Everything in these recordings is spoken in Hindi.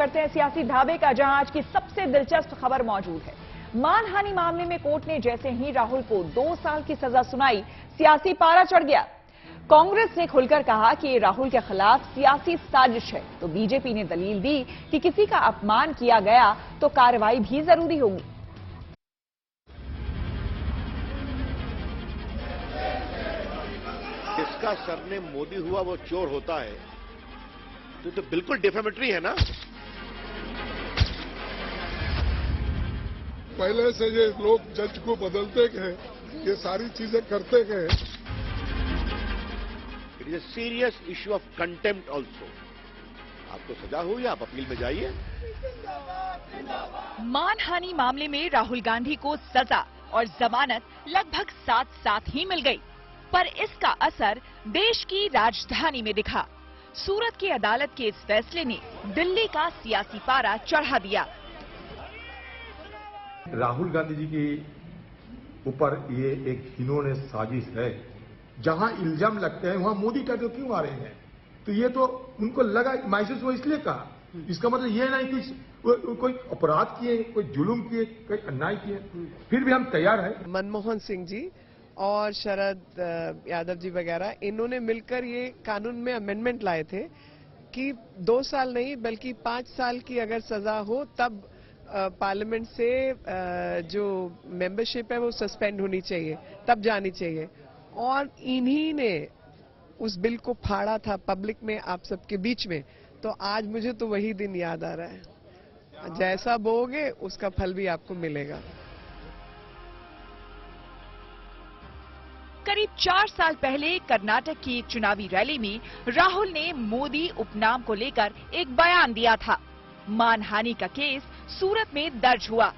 करते हैं सियासी ढाबे का, जहां आज की सबसे दिलचस्प खबर मौजूद है। मानहानि मामले में कोर्ट ने जैसे ही राहुल को 2 साल की सजा सुनाई, सियासी पारा चढ़ गया। कांग्रेस ने खुलकर कहा कि ये राहुल के खिलाफ सियासी साजिश है, तो बीजेपी ने दलील दी कि किसी का अपमान किया गया तो कार्रवाई भी जरूरी होगी। जिसका सरनेम मोदी हुआ वो चोर होता है, तो बिल्कुल डिफेमेटरी है ना। पहले से ये लोग जज को बदलते गए, ये सारी चीजें करते गए। It is a serious issue of contempt also. आपको सजा हुई, आप अपील में जाइए। मानहानि मामले में राहुल गांधी को सजा और जमानत लगभग साथ साथ ही मिल गई, पर इसका असर देश की राजधानी में दिखा। सूरत की अदालत के इस फैसले ने दिल्ली का सियासी पारा चढ़ा दिया। राहुल गांधी जी के ऊपर ये एक घिनौनी साजिश है। जहां इल्जाम लगते हैं वहां मोदी का तो क्यों आ रहे हैं? तो ये तो उनको लगा, महसूस हुआ, इसलिए कहा। इसका मतलब ये नहीं कि कोई अपराध किए, कोई जुल्म किए, कोई अन्याय किए। फिर भी हम तैयार हैं। मनमोहन सिंह जी और शरद यादव जी वगैरह, इन्होंने मिलकर ये कानून में अमेंडमेंट लाए थे कि 2 साल नहीं बल्कि 5 साल की अगर सजा हो तब पार्लियामेंट से जो मेंबरशिप है वो सस्पेंड होनी चाहिए, तब जानी चाहिए। और इन्हीं ने उस बिल को फाड़ा था पब्लिक में, आप सबके बीच में। तो आज मुझे तो वही दिन याद आ रहा है। जैसा बोओगे उसका फल भी आपको मिलेगा। करीब 4 साल पहले कर्नाटक की एक चुनावी रैली में राहुल ने मोदी उपनाम को लेकर एक बयान दिया था। मानहानि का केस सूरत में दर्ज हुआ,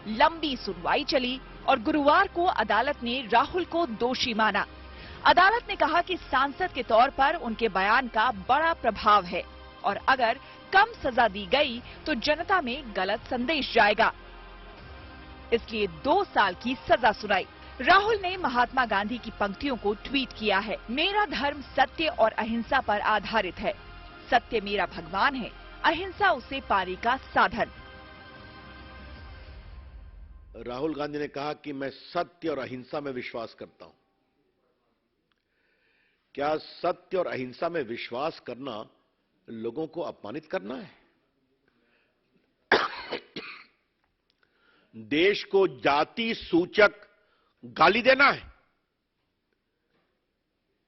लंबी सुनवाई चली और गुरुवार को अदालत ने राहुल को दोषी माना। अदालत ने कहा कि सांसद के तौर पर उनके बयान का बड़ा प्रभाव है और अगर कम सजा दी गई तो जनता में गलत संदेश जाएगा, इसलिए 2 साल की सजा सुनाई। राहुल ने महात्मा गांधी की पंक्तियों को ट्वीट किया है। मेरा धर्म सत्य और अहिंसा पर आधारित है। सत्य मेरा भगवान है, अहिंसा उसे पाने का साधन। राहुल गांधी ने कहा कि मैं सत्य और अहिंसा में विश्वास करता हूं। क्या सत्य और अहिंसा में विश्वास करना लोगों को अपमानित करना है? देश को जाति सूचक गाली देना है?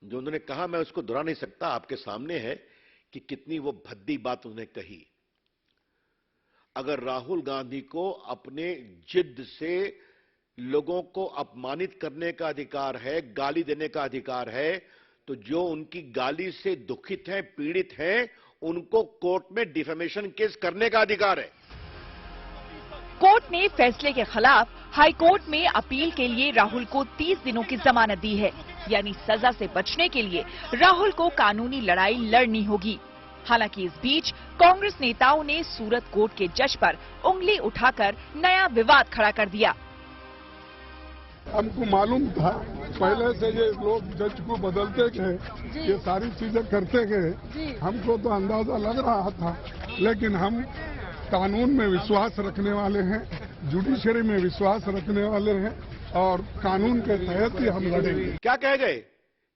जो उन्होंने कहा मैं उसको दोहरा नहीं सकता, आपके सामने है कि कितनी वो भद्दी बात उन्होंने कही। अगर राहुल गांधी को अपने जिद से लोगों को अपमानित करने का अधिकार है, गाली देने का अधिकार है, तो जो उनकी गाली से दुखित हैं, पीड़ित हैं, उनको कोर्ट में डिफेमेशन केस करने का अधिकार है। कोर्ट ने फैसले के खिलाफ हाई कोर्ट में अपील के लिए राहुल को 30 दिनों की जमानत दी है। यानी सजा से बचने के लिए राहुल को कानूनी लड़ाई लड़नी होगी। हालांकि इस बीच कांग्रेस नेताओं ने सूरत कोर्ट के जज पर उंगली उठाकर नया विवाद खड़ा कर दिया। हमको मालूम था पहले से ये लोग जज को बदलते गए, ये सारी चीजें करते गए। हमको तो अंदाजा लग रहा था, लेकिन हम कानून में विश्वास रखने वाले हैं, जुडिशरी में विश्वास रखने वाले हैं और कानून के तहत ही हम लड़ेंगे। क्या कह गए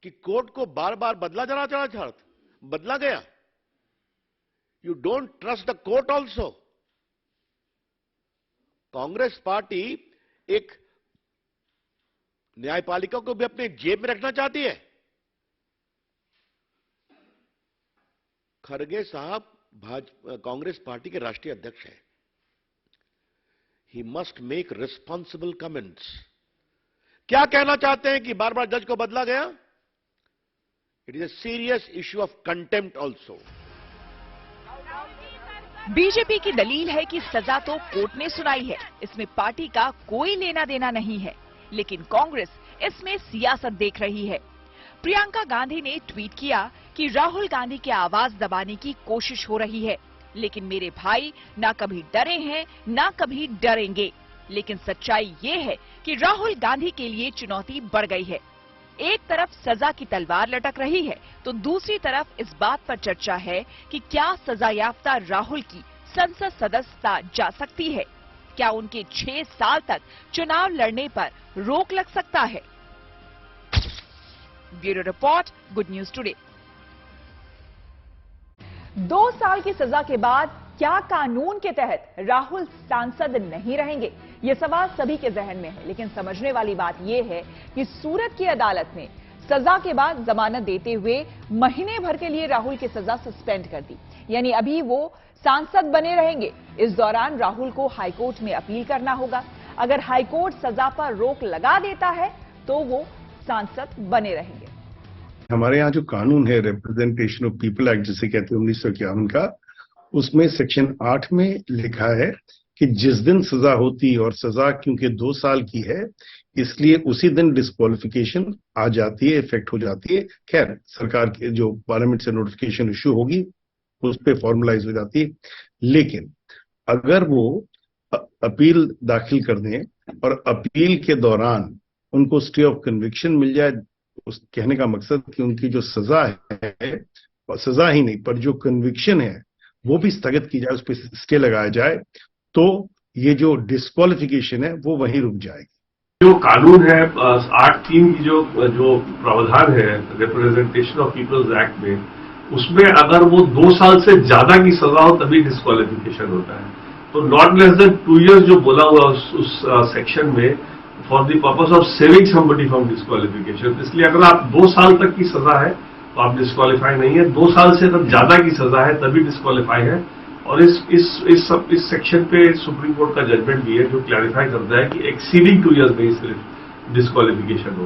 कि कोर्ट को बार बार बदला बदला गया? You don't trust the court also. Congress party एक न्यायपालिका को भी अपने जेब में रखना चाहती है। खड़गे साहब कांग्रेस पार्टी के राष्ट्रीय अध्यक्ष हैं। He must make responsible comments. क्या कहना चाहते हैं कि बार बार जज को बदला गया? It is a serious issue of contempt also. BJP की दलील है कि सजा तो कोर्ट ने सुनाई है, इसमें पार्टी का कोई लेना देना नहीं है, लेकिन कांग्रेस इसमें सियासत देख रही है। प्रियंका गांधी ने ट्वीट किया कि राहुल गांधी की आवाज दबाने की कोशिश हो रही है, लेकिन मेरे भाई ना कभी डरे हैं ना कभी डरेंगे। लेकिन सच्चाई ये है कि राहुल गांधी के लिए चुनौती बढ़ गई है। एक तरफ सजा की तलवार लटक रही है तो दूसरी तरफ इस बात पर चर्चा है कि क्या सजा याफ्ता राहुल की संसद सदस्यता जा सकती है? क्या उनके 6 साल तक चुनाव लड़ने पर रोक लग सकता है? Bureau report, good news today. 2 साल की सजा के बाद क्या कानून के तहत राहुल सांसद नहीं रहेंगे? ये सवाल सभी के जहन में है, लेकिन समझने वाली बात यह है कि सूरत की अदालत ने सजा के बाद जमानत देते हुए महीने भर के लिए राहुल की सजा सस्पेंड कर दी। यानी अभी वो सांसद बने रहेंगे। इस दौरान राहुल को हाईकोर्ट में अपील करना होगा। अगर हाईकोर्ट सजा पर रोक लगा देता है तो वो सांसद बने रहेंगे। हमारे यहाँ जो कानून है रिप्रेजेंटेशन ऑफ पीपल एक्ट जिसे कहते हैं 1951 का, उसमें सेक्शन 8 में लिखा है कि जिस दिन सजा होती और सजा क्योंकि 2 साल की है इसलिए उसी दिन डिस्क्वालिफिकेशन आ जाती है, इफेक्ट हो जाती है। खैर सरकार के जो पार्लियामेंट से नोटिफिकेशन इश्यू होगी उस पर फॉर्मलाइज हो जाती है। लेकिन अगर वो अपील दाखिल कर दें और अपील के दौरान उनको स्टे ऑफ कन्विक्शन मिल जाए, उस कहने का मकसद कि उनकी जो सजा है, सजा ही नहीं पर जो कन्विक्शन है वो भी स्थगित की जाए, उस पर स्टे लगाया जाए, तो ये जो डिस्क्वालिफिकेशन है वो वहीं रुक जाएगी। जो कानून है 8(3) की जो प्रावधान है रिप्रेजेंटेशन ऑफ पीपल्स एक्ट में, उसमें अगर वो 2 साल से ज्यादा की सजा हो तभी डिस्क्वालिफिकेशन होता है। तो नॉट लेस देन 2 years जो बोला हुआ उस सेक्शन में for the purpose of saving somebody from disqualification. इसलिए अगर आप 2 साल तक की सजा है तो आप डिस्क्वालीफाई नहीं है, 2 साल से अगर ज्यादा की सजा है तभी डिस्क्वालीफाई है। और इस सेक्शन पे सुप्रीम कोर्ट का जजमेंट भी है जो क्लैरिफाई करता है कि एक्सीडिंग 2 years में ही सिर्फ डिस्क्वालिफिकेशन हो।